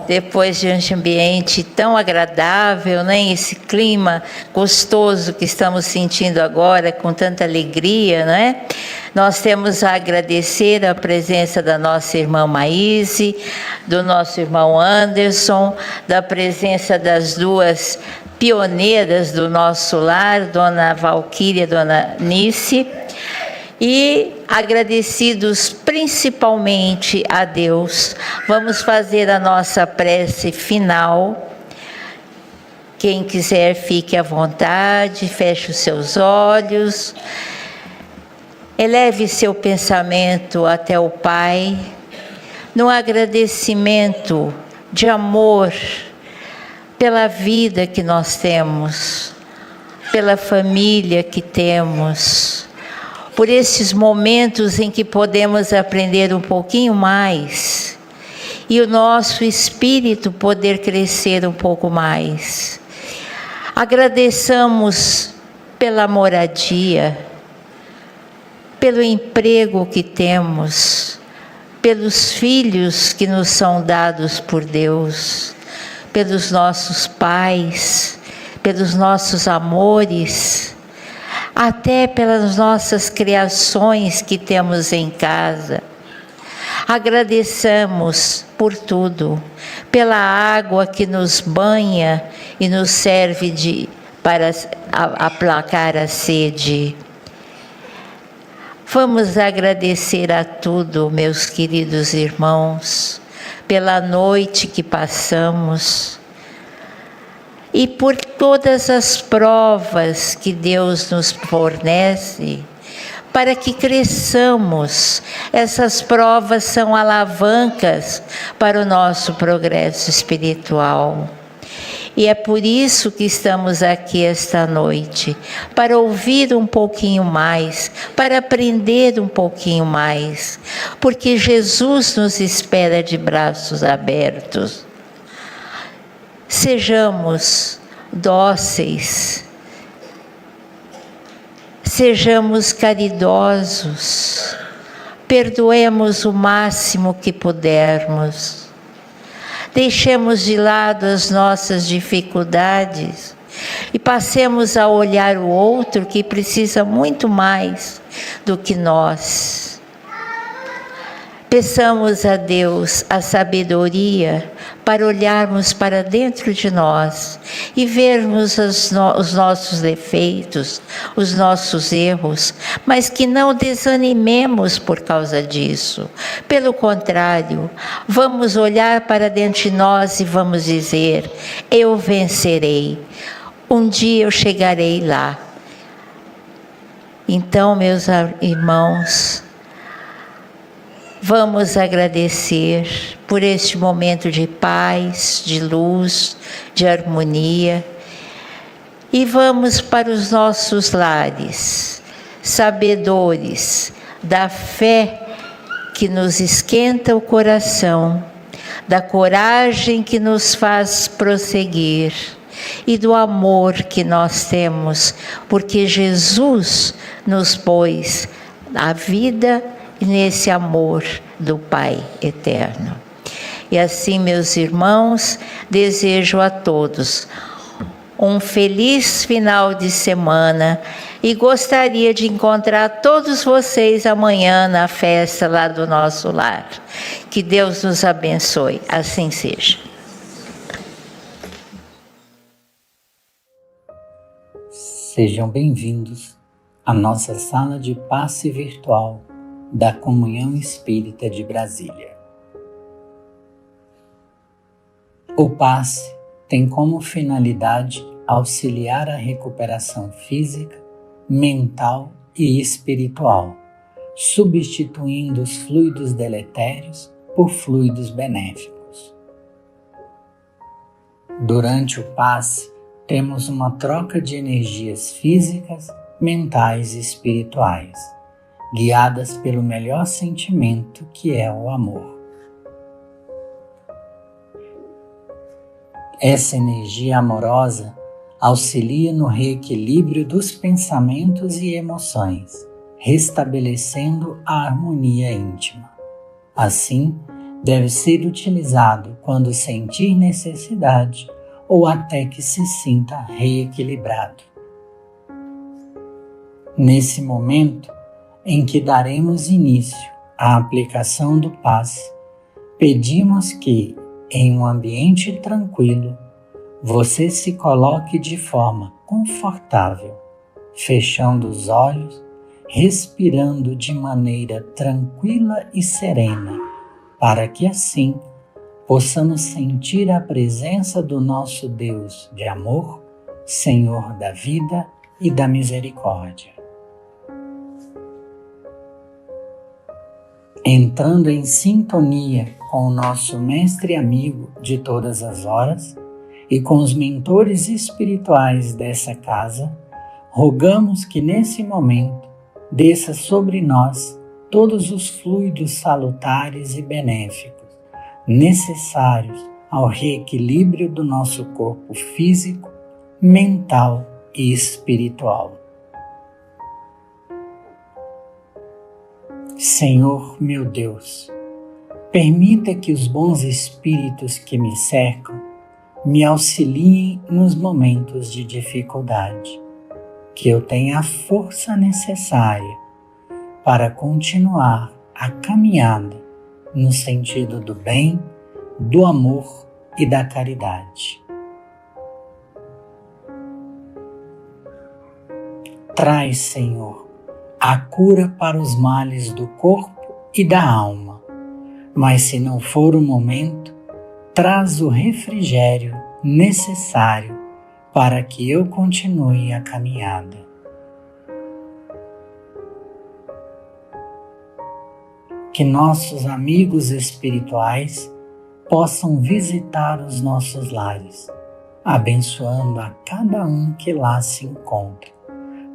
depois de um ambiente tão agradável, né, esse clima gostoso que estamos sentindo agora, com tanta alegria, né? Nós temos a agradecer a presença da nossa irmã Maíse, do nosso irmão Anderson, da presença das duas pioneiras do nosso lar, Dona Valquíria e Dona Nice, e agradecidos principalmente a Deus, vamos fazer a nossa prece final. Quem quiser, fique à vontade, feche os seus olhos, eleve seu pensamento até o Pai, no agradecimento de amor pela vida que nós temos, pela família que temos, por esses momentos em que podemos aprender um pouquinho mais e o nosso espírito poder crescer um pouco mais. Agradeçamos pela moradia, pelo emprego que temos, pelos filhos que nos são dados por Deus, pelos nossos pais, pelos nossos amores, até pelas nossas criações que temos em casa. Agradeçamos por tudo, pela água que nos banha e nos serve para aplacar a sede. Vamos agradecer a tudo, meus queridos irmãos, pela noite que passamos, e por todas as provas que Deus nos fornece para que cresçamos. Essas provas são alavancas para o nosso progresso espiritual. E é por isso que estamos aqui esta noite, para ouvir um pouquinho mais, para aprender um pouquinho mais, porque Jesus nos espera de braços abertos. Sejamos dóceis, sejamos caridosos, perdoemos o máximo que pudermos, deixemos de lado as nossas dificuldades e passemos a olhar o outro que precisa muito mais do que nós. Peçamos a Deus a sabedoria para olharmos para dentro de nós e vermos os nossos defeitos, os nossos erros, mas que não desanimemos por causa disso. Pelo contrário, vamos olhar para dentro de nós e vamos dizer: eu vencerei, um dia eu chegarei lá. Então, meus irmãos, vamos agradecer por este momento de paz, de luz, de harmonia, e vamos para os nossos lares, sabedores da fé que nos esquenta o coração, da coragem que nos faz prosseguir e do amor que nós temos, porque Jesus nos pôs a vida nesse amor do Pai eterno. E assim, meus irmãos, desejo a todos um feliz final de semana e gostaria de encontrar todos vocês amanhã na festa lá do nosso lar. Que Deus nos abençoe, assim seja. Sejam bem-vindos à nossa sala de passe virtual da Comunhão Espírita de Brasília. O passe tem como finalidade auxiliar a recuperação física, mental e espiritual, substituindo os fluidos deletérios por fluidos benéficos. Durante o passe, temos uma troca de energias físicas, mentais e espirituais, guiadas pelo melhor sentimento que é o amor. Essa energia amorosa auxilia no reequilíbrio dos pensamentos e emoções, restabelecendo a harmonia íntima. Assim, deve ser utilizado quando sentir necessidade ou até que se sinta reequilibrado. Nesse momento em que daremos início à aplicação do passe, pedimos que, em um ambiente tranquilo, você se coloque de forma confortável, fechando os olhos, respirando de maneira tranquila e serena, para que assim possamos sentir a presença do nosso Deus de amor, Senhor da vida e da misericórdia. Entrando em sintonia com o nosso mestre e amigo de todas as horas e com os mentores espirituais dessa casa, rogamos que nesse momento desça sobre nós todos os fluidos salutares e benéficos necessários ao reequilíbrio do nosso corpo físico, mental e espiritual. Senhor meu Deus, permita que os bons espíritos que me cercam me auxiliem nos momentos de dificuldade, que eu tenha a força necessária para continuar a caminhada no sentido do bem, do amor e da caridade. Traz, Senhor, a cura para os males do corpo e da alma, mas se não for o momento, traz o refrigério necessário para que eu continue a caminhada. Que nossos amigos espirituais possam visitar os nossos lares, abençoando a cada um que lá se encontra,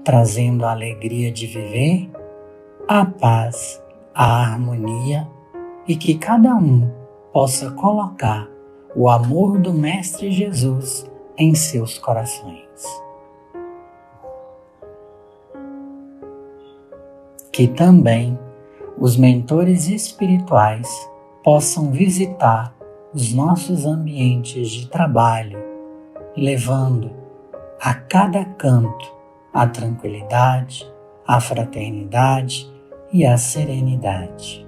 trazendo a alegria de viver, a paz, a harmonia e que cada um possa colocar o amor do Mestre Jesus em seus corações. Que também os mentores espirituais possam visitar os nossos ambientes de trabalho, levando a cada canto a tranquilidade, a fraternidade e a serenidade.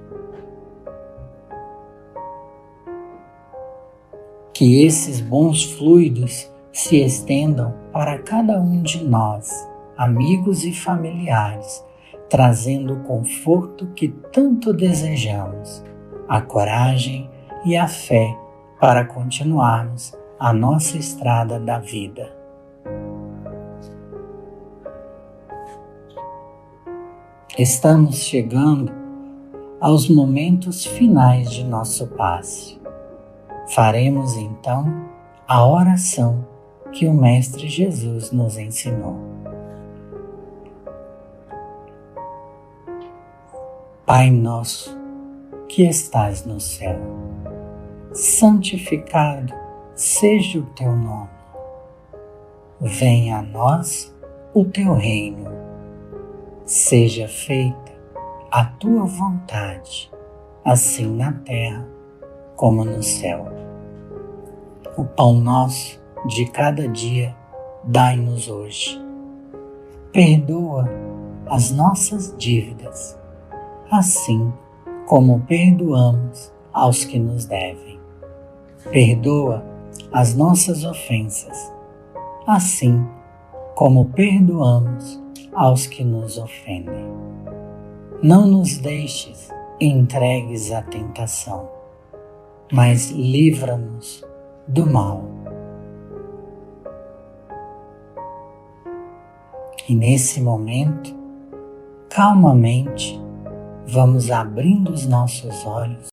Que esses bons fluidos se estendam para cada um de nós, amigos e familiares, trazendo o conforto que tanto desejamos, a coragem e a fé para continuarmos a nossa estrada da vida. Estamos chegando aos momentos finais de nosso passe. Faremos então a oração que o Mestre Jesus nos ensinou. Pai nosso, que estás no céu, santificado seja o teu nome. Venha a nós o teu reino. Seja feita a tua vontade, assim na terra como no céu. O pão nosso de cada dia dai-nos hoje. Perdoa as nossas dívidas, assim como perdoamos aos que nos devem. Perdoa as nossas ofensas, assim como perdoamos aos que nos ofendem. não nos deixes entregues à tentação, mas livra-nos do mal. E nesse momento, calmamente, vamos abrindo os nossos olhos